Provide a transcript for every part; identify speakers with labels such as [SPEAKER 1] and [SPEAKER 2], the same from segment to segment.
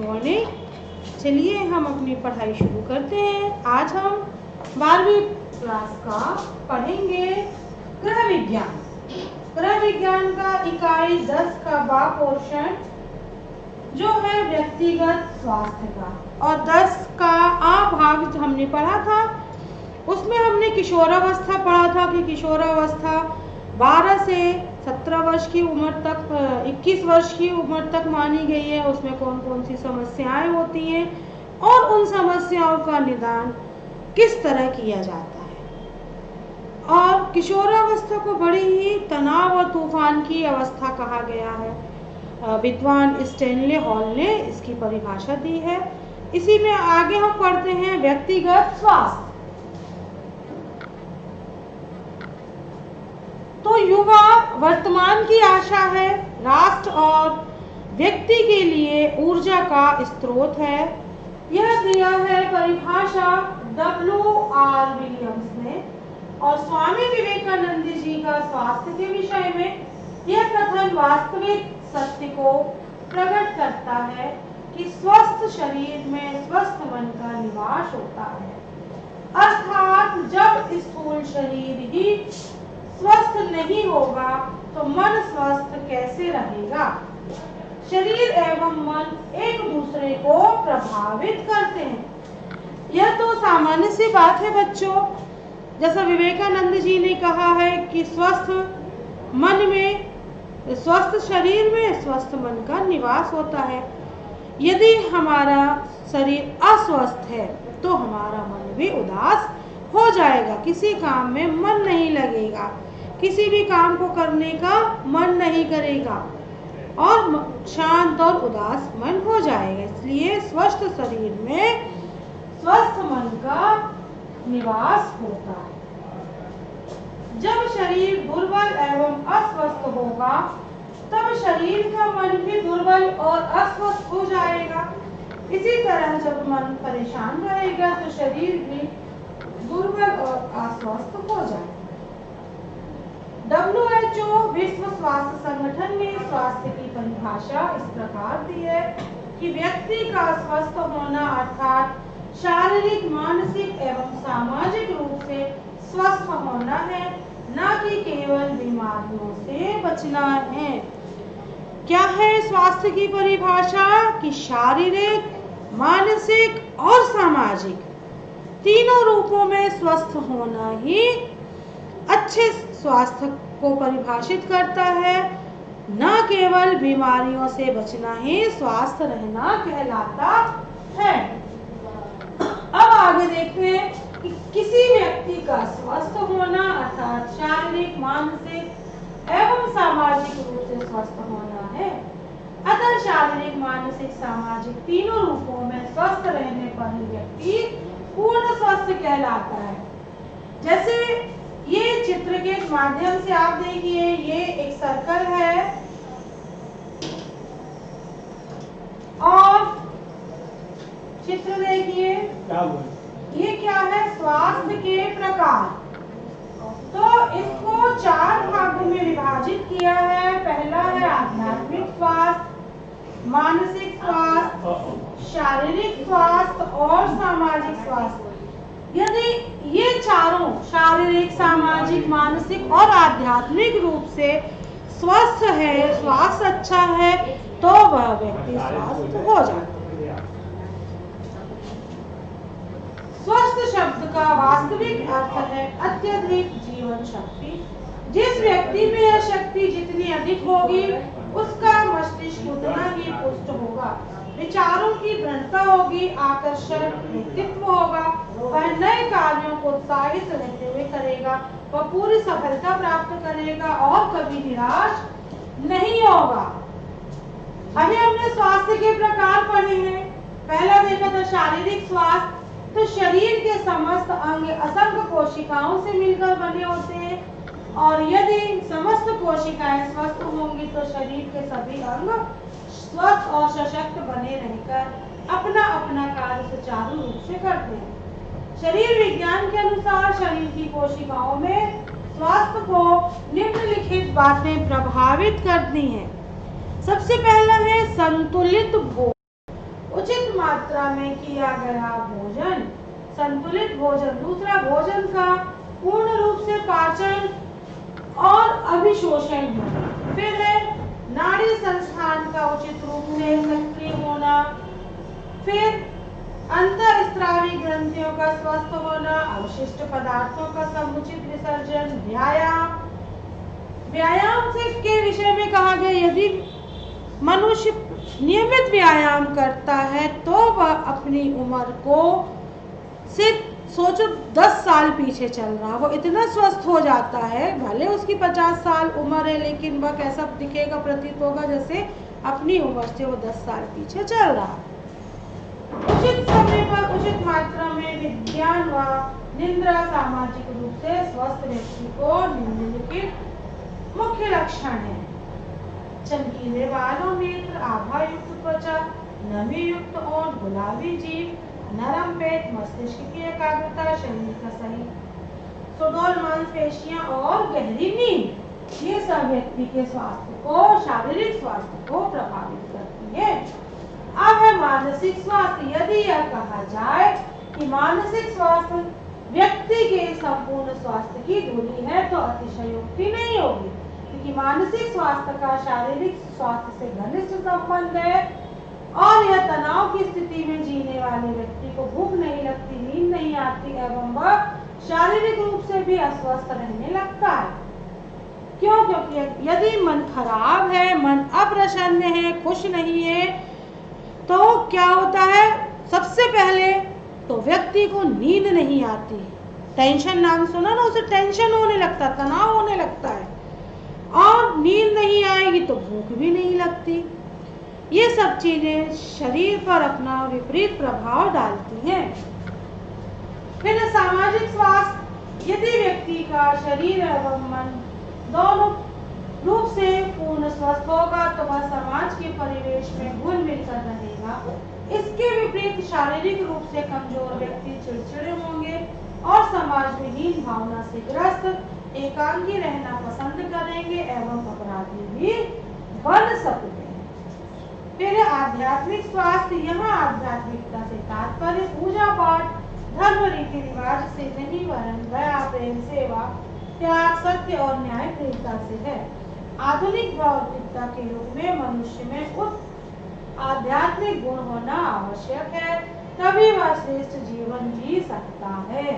[SPEAKER 1] Morning. चलिए हम अपनी पढ़ाई शुरू करते हैं। आज हम 12वीं क्लास का पढ़ेंगे गृह विज्ञान। गृह विज्ञान का इकाई 10 का बा पोर्शन जो है व्यक्तिगत स्वास्थ्य का, और 10 का आ भाग हमने पढ़ा था। उसमें हमने किशोरावस्था पढ़ा था कि किशोरावस्था 12 से 17 वर्ष की उम्र तक 21 वर्ष की उम्र तक मानी गई है। उसमें कौन कौन सी समस्याएं होती हैं और उन समस्याओं का निदान किस तरह किया जाता है। और किशोरावस्था को बड़ी ही तनाव और तूफान की अवस्था कहा गया है। विद्वान स्टैनले हॉल ने इसकी परिभाषा दी है। इसी में आगे हम पढ़ते हैं व्यक्तिगत स्वास्थ्य। तो युवा वर्तमान की आशा है, राष्ट्र और व्यक्ति के लिए ऊर्जा का स्रोत है। यह दिया है परिभाषा W.R. विलियम्स ने। और स्वामी विवेकानंद जी का स्वास्थ्य के विषय में यह कथन वास्तविक सत्य को प्रकट करता है कि स्वस्थ शरीर में स्वस्थ मन का निवास होता है। अर्थात जब स्थूल शरीर ही स्वस्थ नहीं होगा तो मन स्वस्थ कैसे रहेगा। शरीर एवं मन एक दूसरे को प्रभावित करते हैं। यह तो सामान्य सी बात है बच्चों। जैसा विवेकानंद जी ने कहा है कि स्वस्थ मन में, स्वस्थ शरीर में स्वस्थ मन का निवास होता है। यदि हमारा शरीर अस्वस्थ है तो हमारा मन भी उदास हो जाएगा, किसी काम में मन नहीं लगेगा, किसी भी काम को करने का मन नहीं करेगा और शांत और उदास मन हो जाएगा। इसलिए स्वस्थ शरीर में स्वस्थ मन का निवास होता है। जब शरीर दुर्बल एवं अस्वस्थ होगा तब शरीर का मन भी दुर्बल और अस्वस्थ हो जाएगा। इसी तरह जब मन परेशान रहेगा तो शरीर भी दुर्बल और अस्वस्थ हो जाएगा। WHO विश्व स्वास्थ्य संगठन ने स्वास्थ्य की परिभाषा इस प्रकार दी है कि व्यक्ति का स्वस्थ होना अर्थात शारीरिक, मानसिक एवं सामाजिक रूप से स्वस्थ होना है, न कि केवल बीमारियों से बचना है। क्या है स्वास्थ्य की परिभाषा? कि शारीरिक, मानसिक और सामाजिक तीनों रूपों में स्वस्थ होना ही अच्छे स्वास्थ्य को परिभाषित करता है, न केवल बीमारियों से बचना ही स्वस्थ रहना कहलाता है। अब आगे देखते हैं कि किसी व्यक्ति का स्वस्थ होना अर्थात शारीरिक, मानसिक एवं सामाजिक रूप से स्वस्थ होना है। अतः शारीरिक, मानसिक, सामाजिक तीनों रूपों में स्वस्थ रहने पर ही व्यक्ति पूर्ण स्वस्थ कहलाता है। जैसे ये चित्र के माध्यम से आप देखिए, ये एक सर्कल है और चित्र देखिए, ये क्या है? स्वास्थ्य के प्रकार। तो इसको 4 भागों में विभाजित किया है। पहला है आध्यात्मिक स्वास्थ्य, मानसिक स्वास्थ्य, शारीरिक स्वास्थ्य और सामाजिक स्वास्थ्य। यदि ये चारों शारीरिक, सामाजिक, मानसिक और आध्यात्मिक रूप से स्वस्थ है, स्वास्थ्य अच्छा है, तो वह व्यक्ति स्वस्थ हो जाता है। स्वस्थ शब्द का वास्तविक अर्थ है अत्यधिक जीवन शक्ति। जिस व्यक्ति में यह शक्ति जितनी अधिक होगी उसका मस्तिष्क उतना ही पुष्ट होगा, विचारों की दृढ़ता होगी, आकर्षक व्यक्तित्व होगा, वह नए कार्यों को उत्साहित रहते हुए करेगा, वह पूरी सफलता प्राप्त करेगा और कभी निराश नहीं होगा। अभी हमने स्वास्थ्य के प्रकार पढ़े हैं। पहला देखा था शारीरिक स्वास्थ्य। तो शरीर के समस्त अंग असंख्य कोशिकाओं से मिलकर बने होते हैं, और यदि समस्त कोशिकाएं स्वस्थ होंगी तो शरीर के सभी अंग स्वस्थ और सशक्त बने रहकर अपना अपना कार्य सुचारू रूप से करते हैं। शरीर विज्ञान के अनुसार शरीर की कोशिकाओं में स्वास्थ्य को निम्नलिखित बातें प्रभावित करती हैं। सबसे पहला है संतुलित भोजन। मात्रा में किया गया भोजन संतुलित भोजन। दूसरा, भोजन का पूर्ण रूप से पाचन और अभिशोषण होना। फिर है नाड़ी संस्थान का उचित रूप से सक्रिय होना। फिर अंतःस्रावी ग्रंथियों का स्वस्थ होना, अवशिष्ट पदार्थों का समुचित विसर्जन, व्यायाम से के विषय में कहा गया यदि मनुष्य नियमित व्यायाम करता है तो वह अपनी उम्र को से सोचो 10 साल पीछे चल रहा, वो इतना स्वस्थ हो जाता है, भले उसकी 50 साल उम्र है लेकिन वह कैसा दिखेगा, प्रतीत होगा जैसे अपनी उम्र से वो 10 साल पीछे चल रहा। उचित समय पर उचित मात्रा में विज्ञान व निद्रा सामाजिक रूप से स्वस्थ व्यक्ति को निम्नलिखित मुख्य लक्षण है। चमकीले बालों, नेत्र, आभा युक्त त्वचा, नमी युक्त ओंठ, गुलाबी जीभ, नरम पेट, मस्तिष्क की एकाग्रता, शरीर का सही सुडौल मांसपेशियां और गहरी नींद, ये सब व्यक्ति के स्वास्थ्य को, शारीरिक स्वास्थ्य को प्रभावित करती है। अब है मानसिक स्वास्थ्य। यदि यह कहा जाए कि मानसिक स्वास्थ्य व्यक्ति के संपूर्ण स्वास्थ्य की धूली है तो अतिशयोक्ति नहीं होगी, क्योंकि मानसिक स्वास्थ्य का शारीरिक स्वास्थ्य से घनिष्ठ संबंध है और यह तनाव की स्थिति में जीने वाले व्यक्ति को भूख नहीं लगती, नींद नहीं आती एवं वह शारीरिक रूप से भी अस्वस्थ रहने लगता है। क्यों? क्योंकि यदि मन खराब है, मन अप्रसन्न है, खुश नहीं है, तो क्या होता है? सबसे पहले तो व्यक्ति को नींद नहीं आती, टेंशन, नाम सुना ना, उसे टेंशन होने लगता, तनाव होने लगता है, और नींद नहीं आएगी तो भूख भी नहीं लगती। ये सब चीजें शरीर पर अपना विपरीत प्रभाव डालती हैं। फिर सामाजिक स्वास्थ्य। यदि व्यक्ति का शरीर एवं मन दोनों रूप से पूर्ण स्वस्थ होगा तो वह समाज के परिवेश में घुल मिलकर रहेगा। इसके विपरीत शारीरिक रूप से कमजोर व्यक्ति चिड़चिड़े होंगे और समाज में हीन भावना से ग्रस्त, एकांगी रहना पसंद करेंगे एवं अपराधी भी बन सकते हैं। फिर आध्यात्मिक स्वास्थ्य। यहाँ आध्यात्मिकता से तात्पर्य पूजा पाठ, धर्म, रीति रिवाज से नहीं वरन दया, प्रेम, सेवा, त्याग, सत्य और न्याय प्रियता से है। आधुनिक भौतिकता के युग में मनुष्य में उच्च आध्यात्मिक गुण होना आवश्यक है, तभी वह श्रेष्ठ जीवन जी सकता है।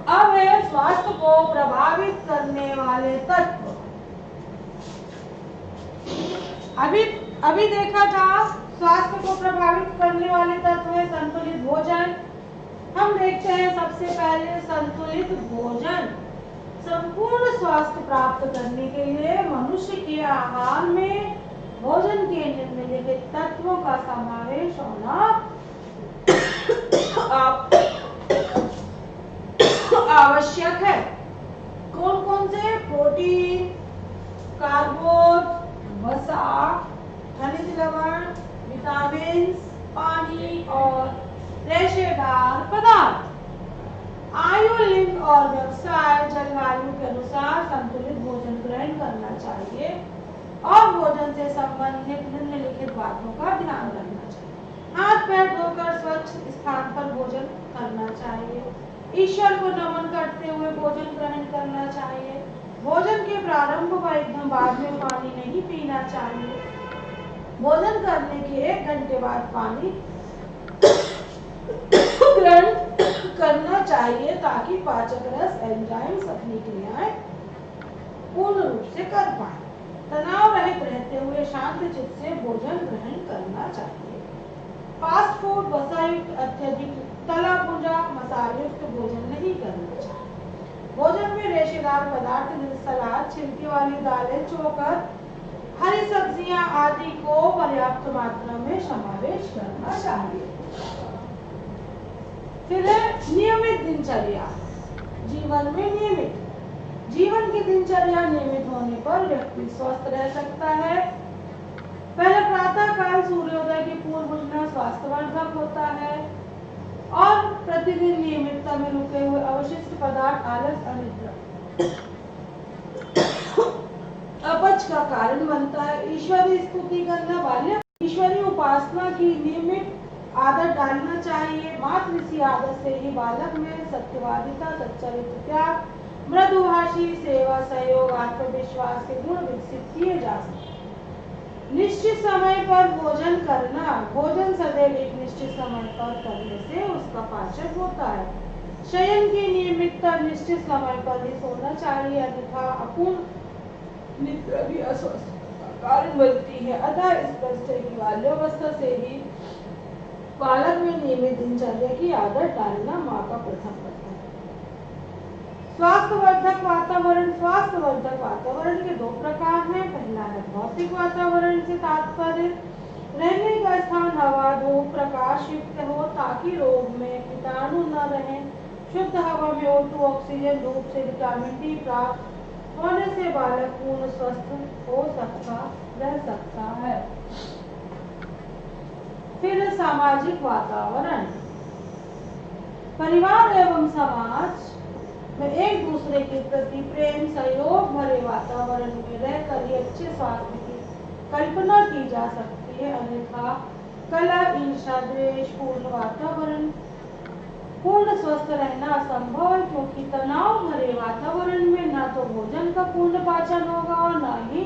[SPEAKER 1] अब है स्वास्थ्य को प्रभावित करने वाले तत्व। अभी देखा था स्वास्थ्य को प्रभावित करने वाले तत्व है संतुलित भोजन। हम देखते हैं सबसे पहले संतुलित भोजन। संपूर्ण स्वास्थ्य प्राप्त करने के लिए मनुष्य के आहार में भोजन के निम्नलिखित तत्वों का समावेश होना आवश्यक है। कौन कौन से? प्रोटीन, कार्बोज, वसा, खनिज लवण, विटामिन, पानी और रेशेदार पदार्थ। आयु, लिंग और व्यवसाय, जलवायु के अनुसार संतुलित भोजन ग्रहण करना चाहिए और भोजन से संबंधित निम्नलिखित बातों का ध्यान रखना चाहिए। हाथ पैर धोकर स्वच्छ स्थान पर भोजन करना चाहिए। ईश्वर को नमन करते हुए भोजन ग्रहण करना चाहिए। भोजन के प्रारंभ व एकदम बाद में पानी नहीं पीना चाहिए। भोजन करने के 1 घंटे बाद पानी ग्रहण करना चाहिए ताकि पाचक रस, एंजाइम्स अपनी क्रियाएं पूर्ण रूप से कर पाए। तनाव रहित रहते हुए शांत चित्त से भोजन ग्रहण करना चाहिए। फास्ट फूड, वसायुक्त, अत्यधिक तला भुना, मसालेयुक्त भोजन नहीं करना चाहिए। भोजन में रेशेदार पदार्थ, सलाद, छिलके वाली दालें, चोकर, हरी सब्जियां आदि को पर्याप्त मात्रा में समावेश करना चाहिए। फिर है नियमित दिनचर्या। जीवन में नियमित जीवन की दिनचर्या नियमित होने पर व्यक्ति स्वस्थ रह सकता है। पहले प्रातः काल सूर्योदय के पूर्व उठना स्वास्थ्यवर्धक होता है और प्रतिदिन नियमितता में रुके हुए अवशिष्ट पदार्थ, आलस, अनिद्रा, अपच का कारण बनता है। ईश्वरी स्तुति करना, बाल्य ईश्वरीय उपासना की नियमित आदत डालना चाहिए। मात्र इसी आदत से ही बालक में सत्यवादिता, सच्चरित्र, त्याग, मृदुभाषी, सेवा, सहयोग, आत्मविश्वास के गुण विकसित किए जा सकते हैं। निश्चित समय पर भोजन करना। भोजन सदैव एक निश्चित समय पर करने से उसका पाचन होता है। शयन की नियमितता। निश्चित समय पर ही सोना चाहिए, अन्यथा अपूर्ण निद्रा भी अस्वस्थ कारण बनती है। अतः स्पष्ट है कि बाल्यावस्था से ही बालक में नियमित दिनचर्या की आदत डालना माँ का प्रथम कर्तव्य है। स्वास्थ्यवर्धक वातावरण। स्वास्थ्यवर्धक वातावरण के दो प्रकार हैं। पहला है भौतिक वातावरण से तात्पर्य रहने का स्थान हवा, धूप, प्रकाश युक्त हो ताकि रोग में कीटाणु न रहें। शुद्ध हवा में O2 ऑक्सीजन, धूप से विटामिन डी प्राप्त होने से बालक पूर्ण स्वस्थ रह सकता है। फिर सामाजिक वातावरण। परिवार एवं समाज में एक दूसरे के प्रति प्रेम, सहयोग भरे वातावरण में रहकर ही अच्छे स्वास्थ्य की कल्पना की जा सकती है। अन्यथा कलह, ईर्ष्या, द्वेष पूर्ण वातावरण पूर्ण स्वस्थ रहना असंभव है, क्योंकि तनाव भरे वातावरण में न तो भोजन का पूर्ण पाचन होगा और न ही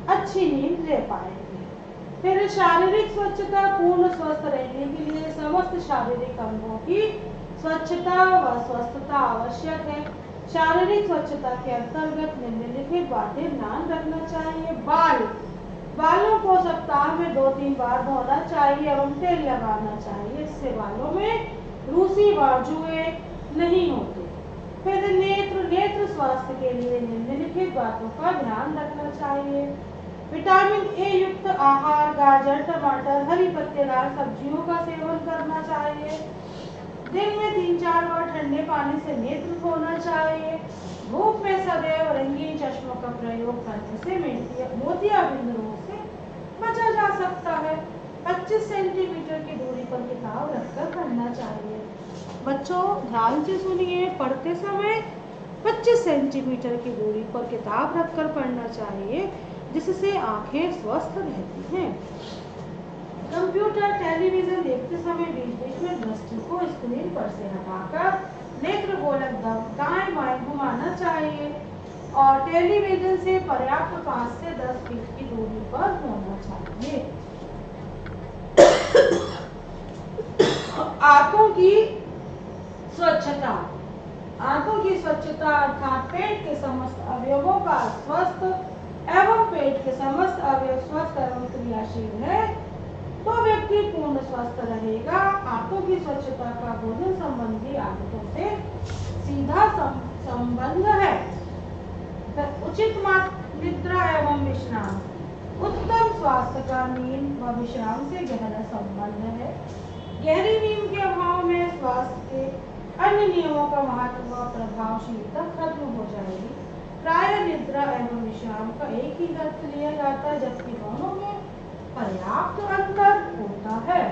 [SPEAKER 1] अच्छी नींद ले पाएंगे। फिर शारीरिक स्वच्छता। पूर्ण स्वस्थ रहने के लिए समस्त शारीरिक अंगों की स्वच्छता व स्वस्थता आवश्यक है। शारीरिक स्वच्छता के अंतर्गत निम्नलिखित बातें ध्यान रखना चाहिए। बालों को सप्ताह में 2-3 बार धोना चाहिए एवं तेल लगाना चाहिए। इससे बालों में रूसी बाजुए नहीं होते। फिर नेत्र स्वास्थ्य के लिए निम्नलिखित बातों का ध्यान रखना चाहिए। विटामिन ए युक्त आहार, गाजर, टमाटर, हरी पत्तेदार सब्जियों का सेवन करना चाहिए। दिन में 3-4 बार ठंडे पानी से नेत्र धोना चाहिए। धूप में सदैव रंगीन चश्मों का प्रयोग करने से मोतियाबिंद रोग से बचा जा सकता है। 25 सेंटीमीटर की दूरी पर किताब रखकर पढ़ना चाहिए। बच्चों ध्यान से सुनिए, पढ़ते समय 25 सेंटीमीटर की दूरी पर किताब रखकर पढ़ना चाहिए, जिससे आंखें स्वस्थ रहती हैं। कंप्यूटर, टेलीविजन देखते समय बीच-बीच में दृष्टि को स्क्रीन पर से हटाकर नेत्र गोलक दाएं बाएं घुमाना चाहिए और टेलीविजन से पर्याप्त 5 से 10 फीट की दूरी पर होना चाहिए। आंतों की स्वच्छता। आंतों की स्वच्छता अर्थात पेट के समस्त अवयवों का स्वस्थ एवं पेट के समस्त अवयव स्वस्थ एवं क्रियाशील है तो व्यक्ति पूर्ण स्वस्थ रहेगा। आंतों की स्वच्छता का भोजन संबंधी आदतों से सीधा संबंध है। उचित निद्रा एवं विश्राम। उत्तम स्वास्थ्य का नींद व विश्राम से गहरा संबंध है। गहरी नींद के अभाव में स्वास्थ्य के अन्य नियमों का महत्व व प्रभावशीलता खत्म हो जाएगी। प्रायः निद्रा एवं विश्राम का एक ही अर्थ लिया जाता है, जबकि दोनों में पर्याप्त अंतर होता है।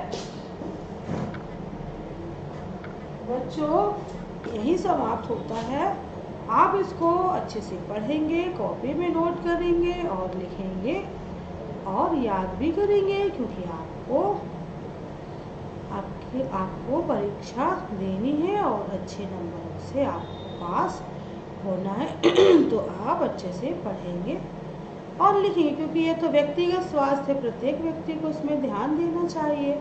[SPEAKER 1] बच्चों यही समाप्त होता है। आप इसको अच्छे से पढ़ेंगे, कॉपी में नोट करेंगे और लिखेंगे और याद भी करेंगे, क्योंकि आपको परीक्षा देनी है और अच्छे नंबरों से आपको पास होना है। तो आप अच्छे से पढ़ेंगे और लिखेंगे, क्योंकि ये तो व्यक्तिगत स्वास्थ्य है, प्रत्येक व्यक्ति को इसमें ध्यान देना चाहिए।